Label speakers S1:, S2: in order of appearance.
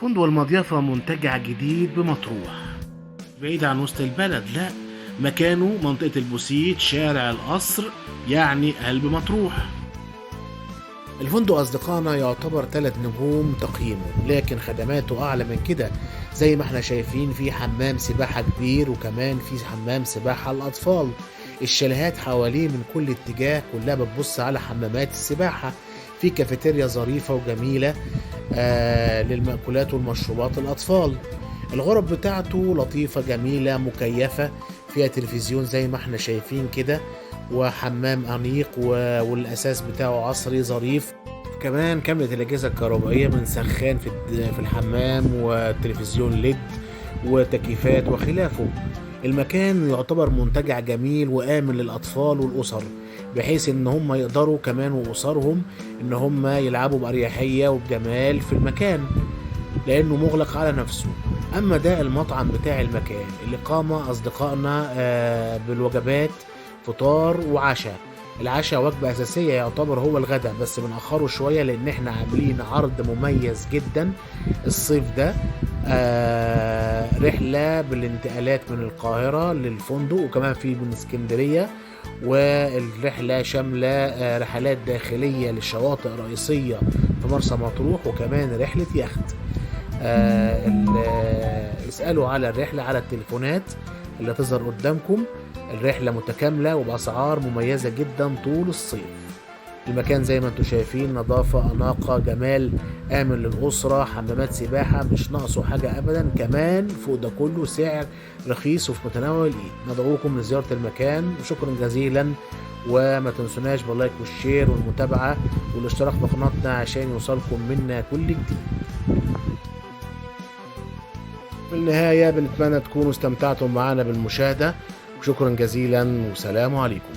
S1: فندق المضيافة منتجع جديد بمطروح، بعيد عن وسط البلد، لا، مكانه منطقة البوسيت شارع القصر، يعني قلب مطروح. الفندق أصدقائنا يعتبر 3 نجوم تقييمه، لكن خدماته أعلى من كده. زي ما احنا شايفين في حمام سباحة كبير، وكمان في حمام سباحة للأطفال. الشاليهات حواليه من كل اتجاه كلها بتبص على حمامات السباحة. في كافيتيريا ظريفة وجميلة للمأكولات والمشروبات الأطفال. الغرف بتاعته لطيفة جميلة مكيفة، فيها تلفزيون زي ما احنا شايفين كده، وحمام أنيق والأساس بتاعه عصري ظريف. كمان كاميرا الأجهزة الكهربائية من سخان في الحمام، وتلفزيون ليد وتكييفات وخلافه. المكان يعتبر منتجع جميل وآمن للأطفال والأسر، بحيث إن هم يقدروا كمان وأسرهم إن هم يلعبوا بأريحية وبجمال في المكان، لأنه مغلق على نفسه. أما ده المطعم بتاع المكان اللي قام أصدقائنا بالوجبات فطار وعشاء. العشاء وجبة أساسية، يعتبر هو الغداء، بس بنأخره شوية لأن احنا عاملين عرض مميز جدا الصيف ده. رحلة بالانتقالات من القاهرة للفندق، وكمان في من اسكندرية. والرحلة شاملة رحلات داخلية للشواطئ الرئيسية في مرسى مطروح، وكمان رحلة يخت. اسألوا على الرحلة على التليفونات اللي تظهر قدامكم. الرحلة متكاملة وبأسعار مميزة جدا طول الصيف. المكان زي ما انتم شايفين نظافة، أناقة، جمال، آمن للأسرة، حمامات سباحة، مش ناقصه حاجة أبدا. كمان فوق ده كله سعر رخيص وفي متناول الإيد. ندعوكم لزيارة المكان، وشكرا جزيلا. وما تنسوناش باللايك والشير والمتابعة والاشتراك في قناتنا عشان يوصلكم منا كل جديد. في النهاية بنتمنى تكونوا استمتعتم معنا بالمشاهدة، وشكرا جزيلا، وسلام عليكم.